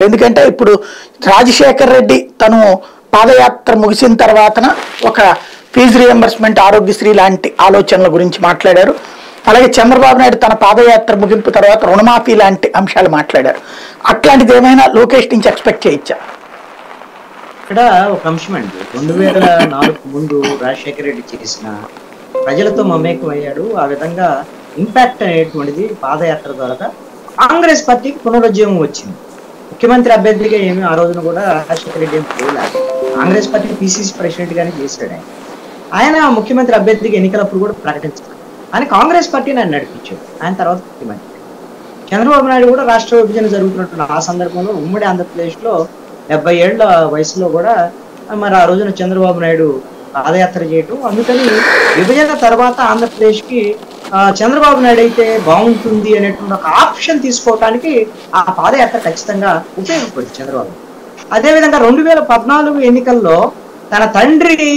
ఎందుకంటే ఇప్పుడు రాజశేఖర్ రెడ్డి తను పాదయాత్ర ముగిసిన తర్వాతన ఒక ఫీజు రియంబర్స్మెంట్ ఆరోగ్యశ్రీ లాంటి ఆలోచనల గురించి మాట్లాడారు. అలాగే చంద్రబాబు నాయుడు తన పాదయాత్ర ముగింపు తర్వాత రుణమాఫీ లాంటి అంశాలు మాట్లాడారు. అట్లాంటిది ఏమైనా లోకేష్ నుంచి ఎక్స్పెక్ట్ చేయొచ్చా? ఇక్కడ ఒక అంశం అండి, 2004 ముందు రాజశేఖర రెడ్డి చేసిన ప్రజలతో మమేకం అయ్యాడు. ఆ విధంగా ఇంపాక్ట్ అనేటువంటిది పాదయాత్ర ద్వారా కాంగ్రెస్ పార్టీకి పునరుజ్జీవం వచ్చింది. ముఖ్యమంత్రి అభ్యర్థిగా ఏమి ఆ రోజున కూడా రాజశేఖర రెడ్డి ఏం పోలేదు. కాంగ్రెస్ పార్టీ పిసిసి ప్రెసిడెంట్ గానే చేశాడు. ఆయన ముఖ్యమంత్రి అభ్యర్థిగా ఎన్నికలప్పుడు కూడా ప్రకటించారు, కానీ కాంగ్రెస్ పార్టీని ఆయన నడిపించాడు. ఆయన తర్వాత ముఖ్యమంత్రి చంద్రబాబు నాయుడు కూడా రాష్ట్ర విభజన జరుగుతున్నట్టు ఆ సందర్భంలో ఉమ్మడి ఆంధ్రప్రదేశ్లో 70 ఏళ్ల వయసులో కూడా మరి ఆ రోజున చంద్రబాబు నాయుడు పాదయాత్ర చేయటం. అందుకని విభజన తర్వాత ఆంధ్రప్రదేశ్కి చంద్రబాబు నాయుడు అయితే బాగుంటుంది అనేటువంటి ఒక ఆప్షన్ తీసుకోవటానికి ఆ పాదయాత్ర ఖచ్చితంగా ఉపయోగపడింది చంద్రబాబు. అదేవిధంగా 2014 ఎన్నికల్లో తన తండ్రి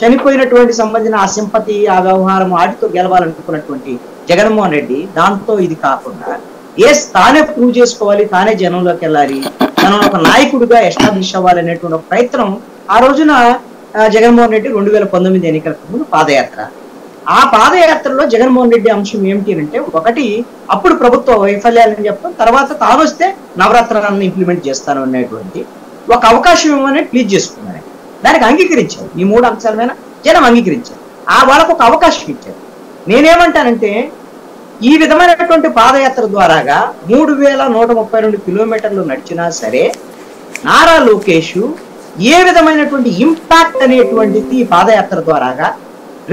చనిపోయినటువంటి సంబంధించిన ఆ సింపతి, ఆ వ్యవహారం వాటితో గెలవాలనుకున్నటువంటి జగన్మోహన్ రెడ్డి దాంతో ఇది కాకుండా తానే ప్రూవ్ చేసుకోవాలి, తానే జనంలోకి వెళ్ళాలి, తను ఒక నాయకుడిగా ఎస్టాబ్లిష్ అవ్వాలి అనేటువంటి ఒక ప్రయత్నం ఆ రోజున జగన్మోహన్ రెడ్డి 2019 ఎన్నికలకు ముందు పాదయాత్ర. ఆ పాదయాత్రలో జగన్మోహన్ రెడ్డి అంశం ఏమిటి అంటే, ఒకటి అప్పుడు ప్రభుత్వ వైఫల్యాలని చెప్పడం, తర్వాత తాను వస్తే నవరత్నాలను ఇంప్లిమెంట్ చేస్తాను అనేటువంటి ఒక అవకాశం ఇవ్వమని ప్లీజ్ చేసుకున్నారు. దానికి అంగీకరించారు. ఈ 3 అంశాల మీద జనం అంగీకరించారు. వాళ్ళకు ఒక అవకాశం ఇచ్చారు. నేనేమంటానంటే, ఈ విధమైనటువంటి పాదయాత్ర ద్వారాగా 3132 కిలోమీటర్లు నడిచినా సరే నారా లోకేష్ ఏ విధమైనటువంటి ఇంపాక్ట్ అనేటువంటిది ఈ పాదయాత్ర ద్వారాగా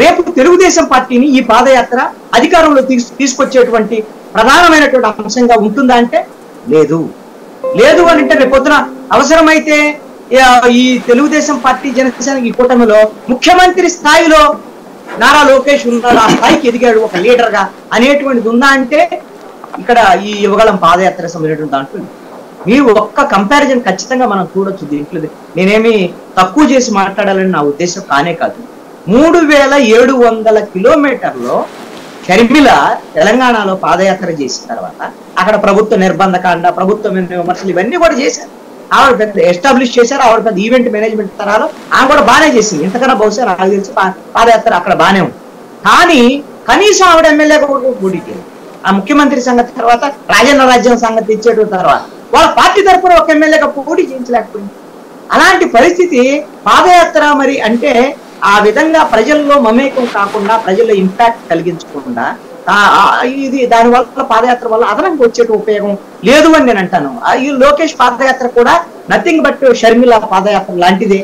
రేపు తెలుగుదేశం పార్టీని ఈ పాదయాత్ర అధికారంలో తీసుకొచ్చేటువంటి ప్రధానమైనటువంటి అంశంగా ఉంటుందా అంటే లేదు. లేదు అని అంటే రేపు పొద్దున అవసరమైతే ఈ తెలుగుదేశం పార్టీ జనసేన ఈ కూటమిలో ముఖ్యమంత్రి స్థాయిలో నారా లోకేష్ ఉన్నాడు, ఆ స్థాయికి ఎదిగాడు ఒక లీడర్ గా అనేటువంటిది ఉందా అంటే ఇక్కడ ఈ యువగళం పాదయాత్ర సంబంధించినటువంటి దాంట్లో మీరు ఒక్క కంపారిజన్ ఖచ్చితంగా మనం చూడొచ్చు. దీంట్లో నేనేమి తక్కువ చేసి మాట్లాడాలని నా ఉద్దేశం కానే కాదు. 3700 కిలోమీటర్లో షర్మిల తెలంగాణలో పాదయాత్ర చేసిన తర్వాత అక్కడ ప్రభుత్వ నిర్బంధకాండ, ప్రభుత్వం విమర్శలు ఇవన్నీ కూడా చేశారు. ఆవిడ పెద్ద ఎస్టాబ్లిష్ చేశారు. ఆవిడ పెద్ద ఈవెంట్ మేనేజ్మెంట్ తరాలు ఆమె కూడా బాగానే చేసింది. ఇంతకన్నా బహుశా నాకు తెలిసి పాదయాత్ర అక్కడ బాగానే ఉంది. కానీ కనీసం ఆవిడ ఎమ్మెల్యేగా కూడా పోటీ చేయాలి. ఆ ముఖ్యమంత్రి సంగతి తర్వాత రాజేంద్ర రాజ్యం సంగతి ఇచ్చేట తర్వాత వాళ్ళ పార్టీ తరఫున ఒక ఎమ్మెల్యేగా పోటీ చేయించలేకపోయింది. అలాంటి పరిస్థితి పాదయాత్ర మరి అంటే ఆ విధంగా ప్రజల్లో మమేకం కాకుండా, ప్రజల్లో ఇంపాక్ట్ కలిగించకుండా ఇది దానివల్ల పాదయాత్ర వల్ల అదనంగా వచ్చే ఉపయోగం లేదు అని నేను అంటాను. ఈ లోకేష్ పాదయాత్ర కూడా నథింగ్ బట్ షర్మిల పాదయాత్ర లాంటిదే.